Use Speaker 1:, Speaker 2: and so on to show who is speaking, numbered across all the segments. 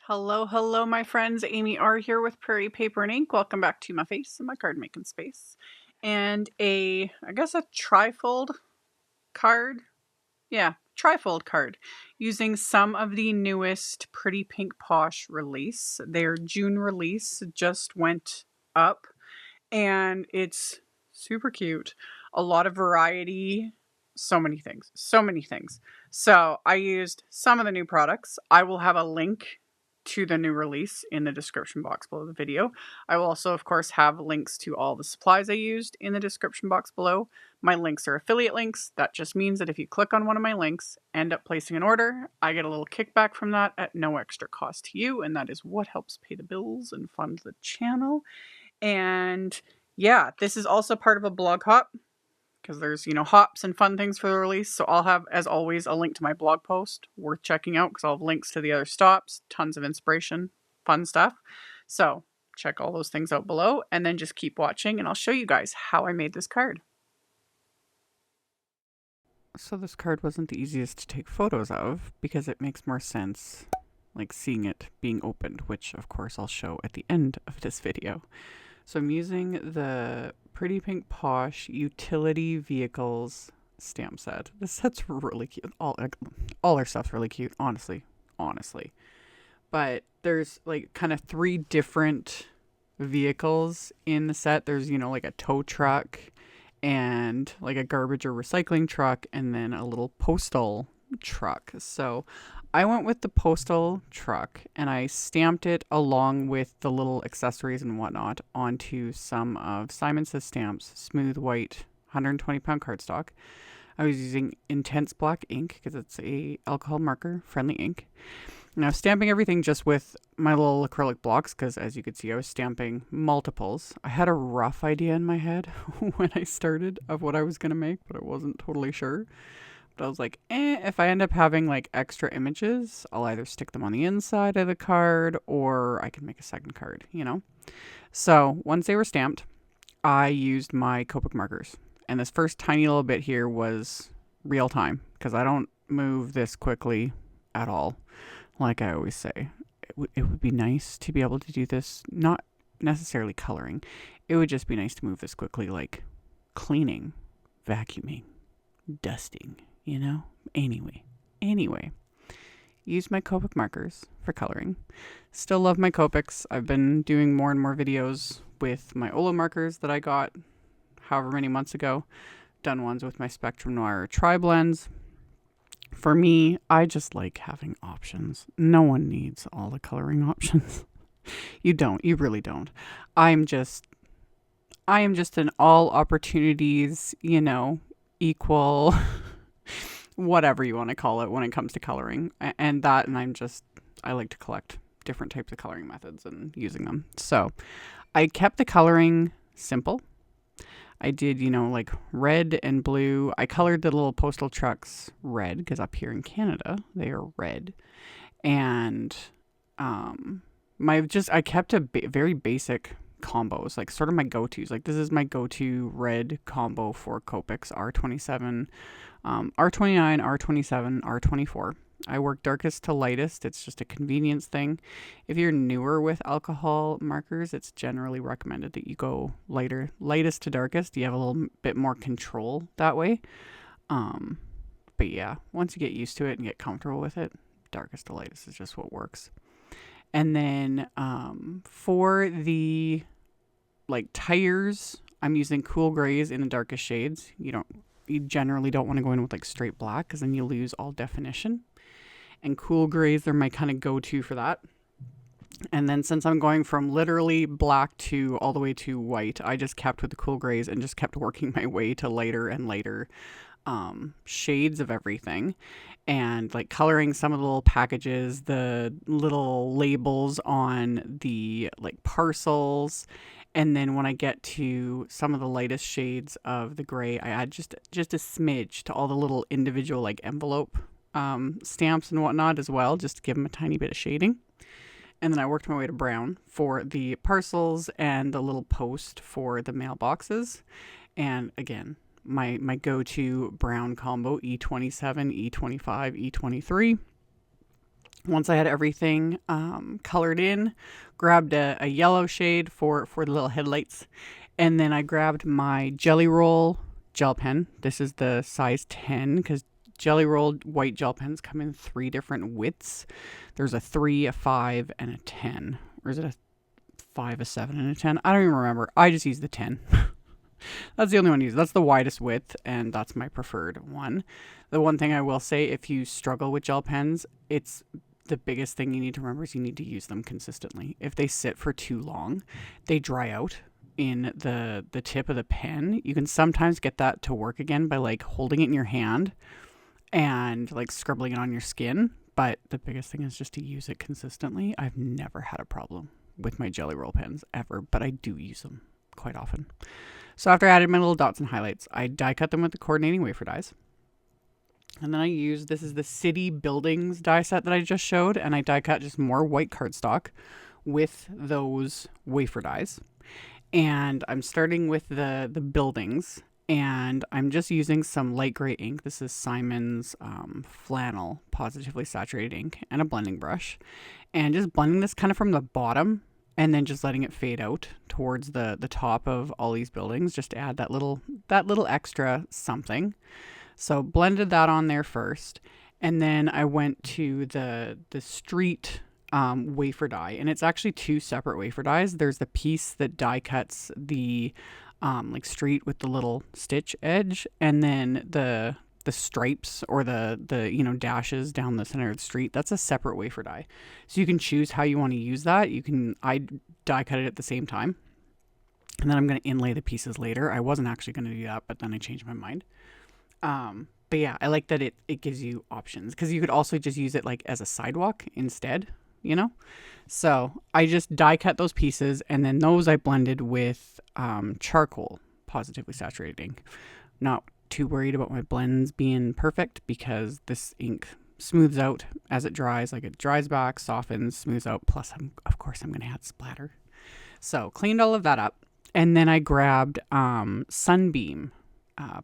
Speaker 1: Hello, hello, my friends. AmyR here with Prairie Paper and Ink. Welcome back to my face and my card making space. And I guess a trifold card. Yeah, trifold card. Using some of the newest Pretty Pink Posh release. Their June release just went up and it's super cute. A lot of variety. So many things. So many things. So I used some of the new products. I will have a link to the new release in the description box below the video. I will also, of course, have links to all the supplies I used in the description box below. My links are affiliate links. That just means that if you click on one of my links, end up placing an order, I get a little kickback from that at no extra cost to you, and that is what helps pay the bills and fund the channel. And yeah, this is also part of a blog hop, because there's, hops and fun things for the release. So I'll have, as always, a link to my blog post worth checking out because I'll have links to the other stops, tons of inspiration, fun stuff. So check all those things out below and then just keep watching and I'll show you guys how I made this card. So this card wasn't the easiest to take photos of because it makes more sense like seeing it being opened, which of course I'll show at the end of this video. So I'm using the Pretty Pink Posh Utility Vehicles stamp set. This set's really cute. All our stuff's really cute, honestly. But there's like kind of 3 different vehicles in the set. There's, like a tow truck and like a garbage or recycling truck and then a little postal truck. So I went with the postal truck and I stamped it along with the little accessories and whatnot onto some of Simon Says Stamps smooth white 120-pound cardstock. I was using intense black ink because it's a alcohol marker friendly ink. And I was stamping everything just with my little acrylic blocks because, as you could see, I was stamping multiples. I had a rough idea in my head when I started of what I was going to make, but I wasn't totally sure. But I was like, if I end up having like extra images, I'll either stick them on the inside of the card or I can make a second card, So once they were stamped, I used my Copic markers. And this first tiny little bit here was real time because I don't move this quickly at all. Like I always say, it would be nice to be able to do this, not necessarily coloring. It would just be nice to move this quickly, like cleaning, vacuuming, dusting. Anyway, use my Copic markers for coloring. Still love my Copics. I've been doing more and more videos with my Olo markers that I got however many months ago. Done ones with my Spectrum Noir tri-blends. For me, I just like having options. No one needs all the coloring options. You really don't. I am just an all opportunities, equal whatever you want to call it when it comes to coloring. And I like to collect different types of coloring methods and using them. So I kept the coloring simple. I did, like red and blue. I colored the little postal trucks red because up here in Canada, they are red. And I kept very basic combos, like sort of my go-tos. Like this is my go-to red combo for Copics, R27, R29, R27, R24. I work darkest to lightest. It's just a convenience thing. If you're newer with alcohol markers, it's generally recommended that you go lightest to darkest. You have a little bit more control that way. But yeah, once you get used to it and get comfortable with it, darkest to lightest is just what works. And then for the like tires, I'm using cool grays in the darkest shades. You generally don't want to go in with like straight black because then you lose all definition. And cool grays are my kind of go-to for that. And then since I'm going from literally black to all the way to white, I just kept with the cool grays and just kept working my way to lighter and lighter shades of everything. And like coloring some of the little packages, the little labels on the like parcels. And then when I get to some of the lightest shades of the gray, I add just a smidge to all the little individual like envelope stamps and whatnot as well, just to give them a tiny bit of shading. And then I worked my way to brown for the parcels and the little post for the mailboxes. And again, my go-to brown combo, E27, E25, E23. Once I had everything colored in, grabbed a yellow shade for the little headlights, and then I grabbed my Jelly Roll gel pen. This is the size 10 because Jelly Roll white gel pens come in 3 different widths. There's a 3, a 5, and a 10. Or is it a 5, a 7, and a 10? I don't even remember. I just use the 10. That's the only one I use. That's the widest width, and that's my preferred one. The one thing I will say, if you struggle with gel pens, it's the biggest thing you need to remember is you need to use them consistently. If they sit for too long, they dry out in the tip of the pen. You can sometimes get that to work again by like holding it in your hand and like scribbling it on your skin. But the biggest thing is just to use it consistently. I've never had a problem with my Jelly Roll pens ever, but I do use them quite often. So after I added my little dots and highlights, I die cut them with the coordinating wafer dies. And then I used, this is the City Buildings die set that I just showed, and I die cut just more white cardstock with those wafer dies. And I'm starting with the buildings, and I'm just using some light gray ink. This is Simon's Flannel Positively Saturated ink and a blending brush. And just blending this kind of from the bottom and then just letting it fade out towards the top of all these buildings just to add that little extra something. So blended that on there first, and then I went to the street wafer die, and it's actually 2 separate wafer dies. There's the piece that die cuts the like street with the little stitch edge, and then the stripes or the dashes down the center of the street. That's a separate wafer die, so you can choose how you want to use that. I die cut it at the same time, and then I'm going to inlay the pieces later. I wasn't actually going to do that, but then I changed my mind. But yeah, I like that it gives you options, because you could also just use it like as a sidewalk instead, So I just die cut those pieces, and then those I blended with charcoal Positively Saturated ink. Not too worried about my blends being perfect, because this ink smooths out as it dries. Like, it dries back, softens, smooths out. Plus, of course, I'm going to add splatter. So cleaned all of that up, and then I grabbed Sunbeam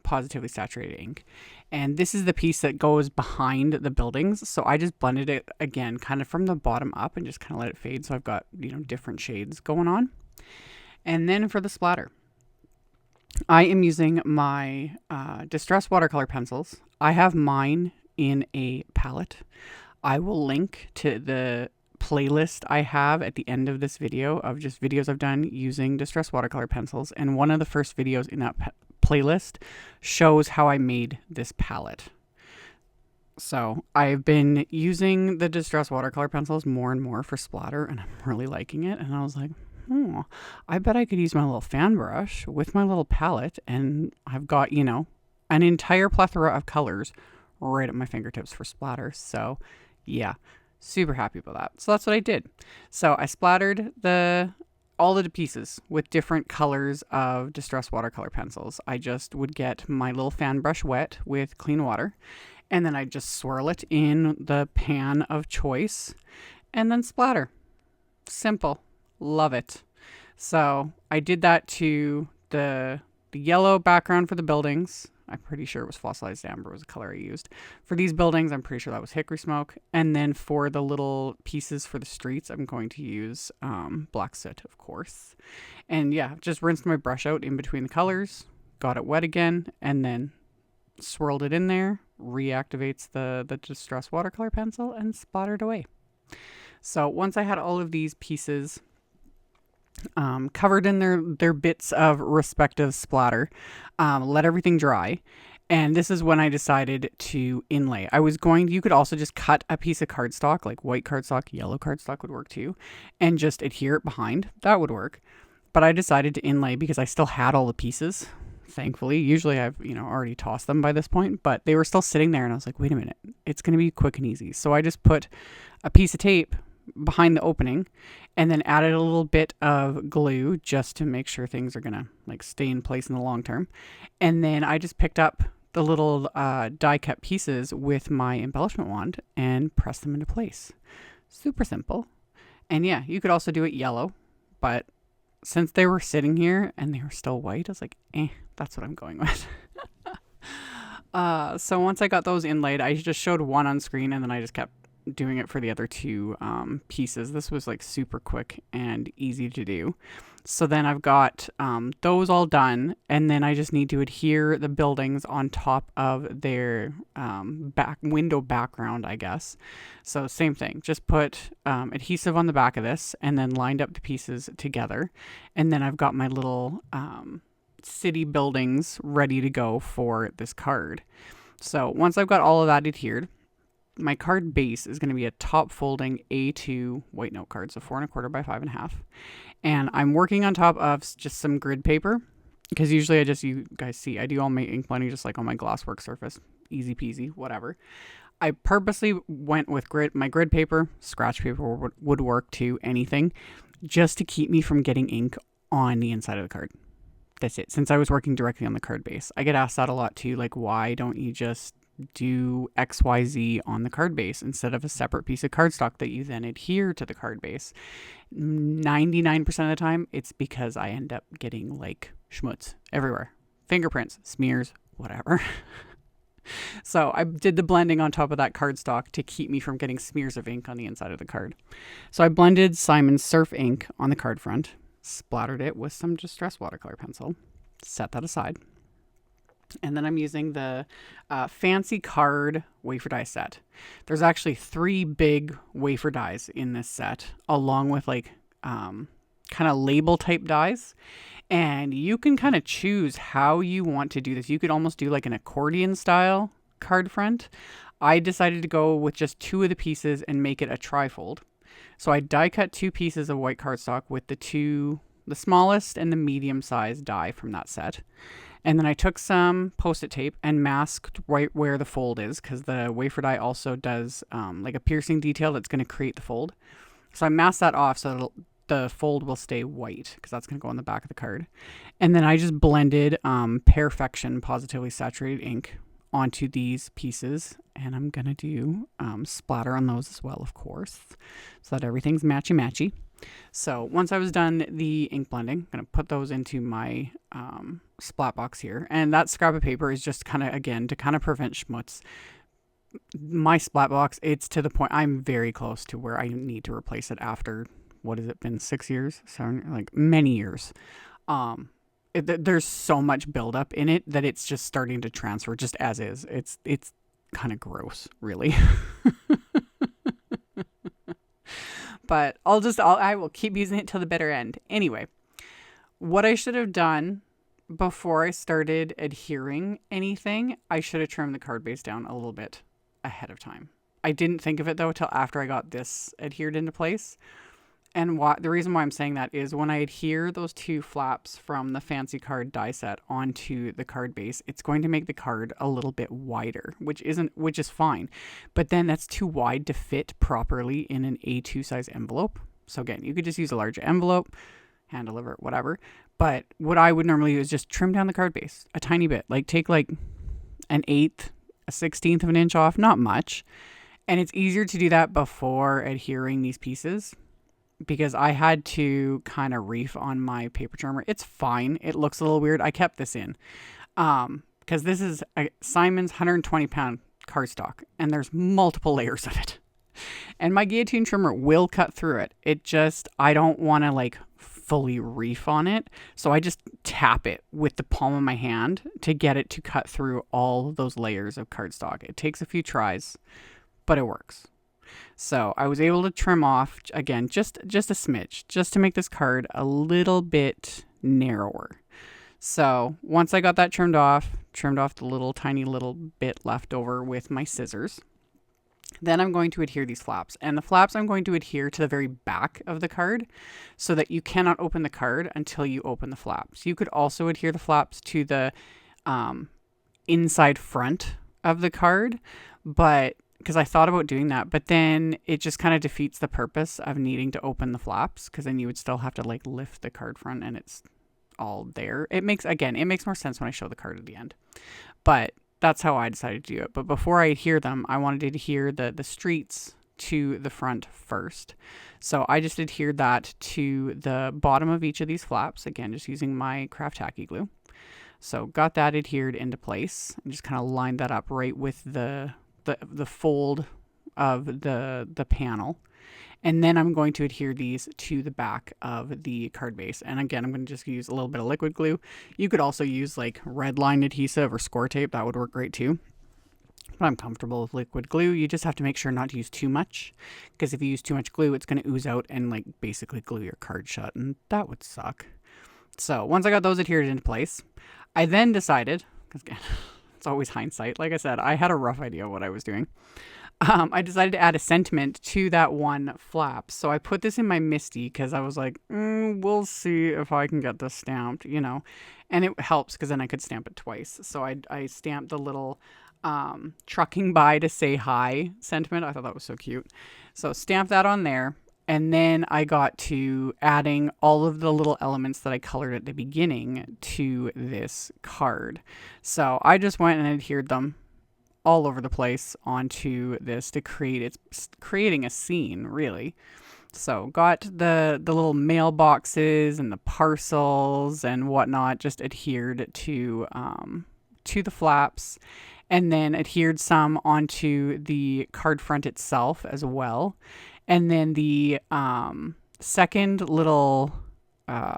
Speaker 1: Positively Saturated ink, and this is the piece that goes behind the buildings. So I just blended it again kind of from the bottom up and just kind of let it fade, so I've got different shades going on. And then for the splatter, I am using my Distress watercolor pencils. I have mine in a palette. I will link to the playlist I have at the end of this video of just videos I've done using Distress watercolor pencils, and one of the first videos in that playlist shows how I made this palette. So I've been using the Distress watercolor pencils more and more for splatter, and I'm really liking it. And I was like, I bet I could use my little fan brush with my little palette, and I've got, an entire plethora of colors right at my fingertips for splatter. So yeah, super happy about that. So that's what I did. So I splattered all of the pieces with different colors of Distress watercolor pencils. I just would get my little fan brush wet with clean water, and then I just swirl it in the pan of choice and then splatter. Simple. Love it. So I did that to the yellow background for the buildings. I'm pretty sure it was fossilized amber was the color I used. For these buildings, I'm pretty sure that was hickory smoke. And then for the little pieces for the streets, I'm going to use black soot, of course. And yeah, just rinsed my brush out in between the colors, got it wet again, and then swirled it in there, reactivates the Distress watercolor pencil, and splattered away. So once I had all of these pieces covered in their bits of respective splatter, let everything dry, and this is when I decided to inlay. You could also just cut a piece of cardstock, like white cardstock, yellow cardstock would work too, and just adhere it behind. That would work. But I decided to inlay because I still had all the pieces, thankfully. Usually I've already tossed them by this point, but they were still sitting there, and I was like, wait a minute, it's going to be quick and easy. So I just put a piece of tape behind the opening, and then added a little bit of glue just to make sure things are gonna stay in place in the long term. And then I just picked up the little die cut pieces with my embellishment wand and pressed them into place. Super simple. And yeah, you could also do it yellow, but since they were sitting here and they were still white, I was like, that's what I'm going with. So once I got those inlaid, I just showed one on screen, and then I just kept doing it for the other two pieces. This was like super quick and easy to do. So then I've got those all done, and then I just need to adhere the buildings on top of their window background, I guess. So same thing, just put adhesive on the back of this and then lined up the pieces together. And then I've got my little city buildings ready to go for this card. So once I've got all of that adhered, my card base is going to be a top folding A2 white note card, so 4 1/4 by 5 1/2. And I'm working on top of just some grid paper, because usually you guys see, I do all my ink blending just like on my glasswork surface, easy peasy, whatever. I purposely went with my grid paper, scratch paper would work too, anything, just to keep me from getting ink on the inside of the card. That's it. Since I was working directly on the card base, I get asked that a lot too, like, why don't you just do XYZ on the card base instead of a separate piece of cardstock that you then adhere to the card base? 99% of the time, it's because I end up getting like schmutz everywhere. Fingerprints, smears, whatever. So I did the blending on top of that cardstock to keep me from getting smears of ink on the inside of the card. So I blended Simon's Surf ink on the card front, splattered it with some Distress watercolor pencil, set that aside. And then I'm using the fancy card wafer die set. There's actually 3 big wafer dies in this set, along with like kind of label type dies. And you can kind of choose how you want to do this. You could almost do like an accordion style card front. I decided to go with just 2 of the pieces and make it a trifold. So I die cut 2 pieces of white cardstock with the smallest and the medium sized die from that set. And then I took some Post-it tape and masked right where the fold is, because the wafer die also does like a piercing detail that's going to create the fold. So I masked that off so the fold will stay white, because that's going to go on the back of the card. And then I just blended Perfection Positively Saturated ink onto these pieces. And I'm going to do splatter on those as well, of course, so that everything's matchy-matchy. So once I was done the ink blending, I'm going to put those into my splat box here. And that scrap of paper is just kind of, again, to kind of prevent schmutz. My splat box, it's to the point I'm very close to where I need to replace it after, what has it been, 6 years? 7, like many years. There's so much buildup in it that it's just starting to transfer just as is. It's kind of gross, really. But I will keep using it till the bitter end. Anyway, what I should have done before I started adhering anything, I should have trimmed the card base down a little bit ahead of time. I didn't think of it though till after I got this adhered into place. And the reason why I'm saying that is when I adhere those 2 flaps from the fancy card die set onto the card base, it's going to make the card a little bit wider, which is fine. But then that's too wide to fit properly in an A2 size envelope. So again, you could just use a larger envelope, hand deliver it, whatever. But what I would normally do is just trim down the card base a tiny bit, like take like an 1/8, a 1/16 of an inch off, not much. And it's easier to do that before adhering these pieces, because I had to kind of reef on my paper trimmer. It's fine. It looks a little weird. I kept this in because this is Simon's 120-pound cardstock, and there's multiple layers of it. And my guillotine trimmer will cut through it. I don't want to like fully reef on it. So I just tap it with the palm of my hand to get it to cut through all those layers of cardstock. It takes a few tries, but it works. So I was able to trim off, again, just a smidge, just to make this card a little bit narrower. So once I got that trimmed off the tiny little bit left over with my scissors. Then I'm going to adhere these flaps. And the flaps I'm going to adhere to the very back of the card so that you cannot open the card until you open the flaps. You could also adhere the flaps to the inside front of the card, but because I thought about doing that, but then it just kind of defeats the purpose of needing to open the flaps, because then you would still have to like lift the card front and it's all there. It makes more sense when I show the card at the end, but that's how I decided to do it. But before I adhere them, I wanted to adhere the streets to the front first. So I just adhered that to the bottom of each of these flaps, again, just using my craft tacky glue. So got that adhered into place and just kind of lined that up right with the fold of the panel. And then I'm going to adhere these to the back of the card base. And again, I'm going to just use a little bit of liquid glue. You could also use like red line adhesive or score tape. That would work great too. But I'm comfortable with liquid glue. You just have to make sure not to use too much, because if you use too much glue, it's going to ooze out and like basically glue your card shut, and that would suck. So once I got those adhered into place, I then decided, because again, it's always hindsight. Like I said, I had a rough idea of what I was doing. I decided to add a sentiment to that one flap. So I put this in my Misty because I was like, we'll see if I can get this stamped, you know. And it helps because then I could stamp it twice. So I stamped the little trucking by to say hi sentiment. I thought that was so cute. So stamp that on there. And then I got to adding all of the little elements that I colored at the beginning to this card. So I just went and adhered them all over the place onto this to create, it's creating a scene really. So got the little mailboxes and the parcels and whatnot just adhered to the flaps, and then adhered some onto the card front itself as well. And then the second little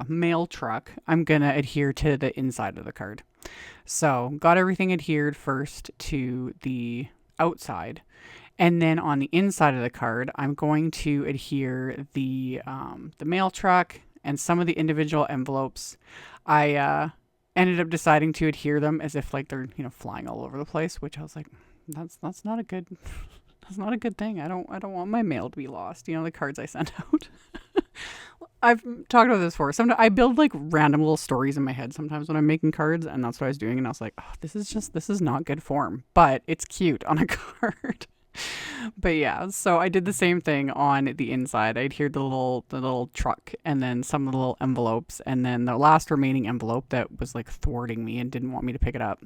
Speaker 1: mail truck, I'm gonna adhere to the inside of the card. So got everything adhered first to the outside, and then on the inside of the card, I'm going to adhere the mail truck and some of the individual envelopes. I ended up deciding to adhere them as if like they're, you know, flying all over the place, which I was like, that's not a good that's not a good thing. I don't want my mail to be lost. You know, the cards I sent out. I've talked about this before. Sometimes I build like random little stories in my head sometimes when I'm making cards, and that's what I was doing. And I was like, oh, this is not good form, but it's cute on a card. But yeah, so I did the same thing on the inside. I adhered the little truck and then some of the little envelopes, and then the last remaining envelope that was like thwarting me and didn't want me to pick it up,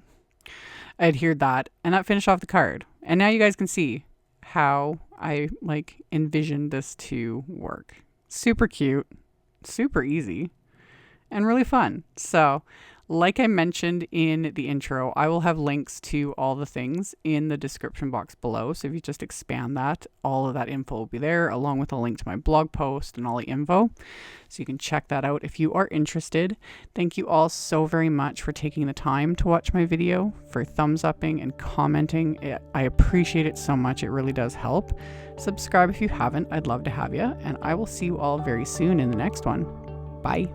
Speaker 1: I adhered that, and that finished off the card. And now you guys can see how I like envisioned this to work. Super cute, super easy, and really fun. So like I mentioned in the intro, I will have links to all the things in the description box below. So if you just expand that, all of that info will be there, along with a link to my blog post and all the info. So you can check that out if you are interested. Thank you all so very much for taking the time to watch my video, for thumbs upping and commenting. I appreciate it so much. It really does help. Subscribe if you haven't. I'd love to have you. And I will see you all very soon in the next one. Bye.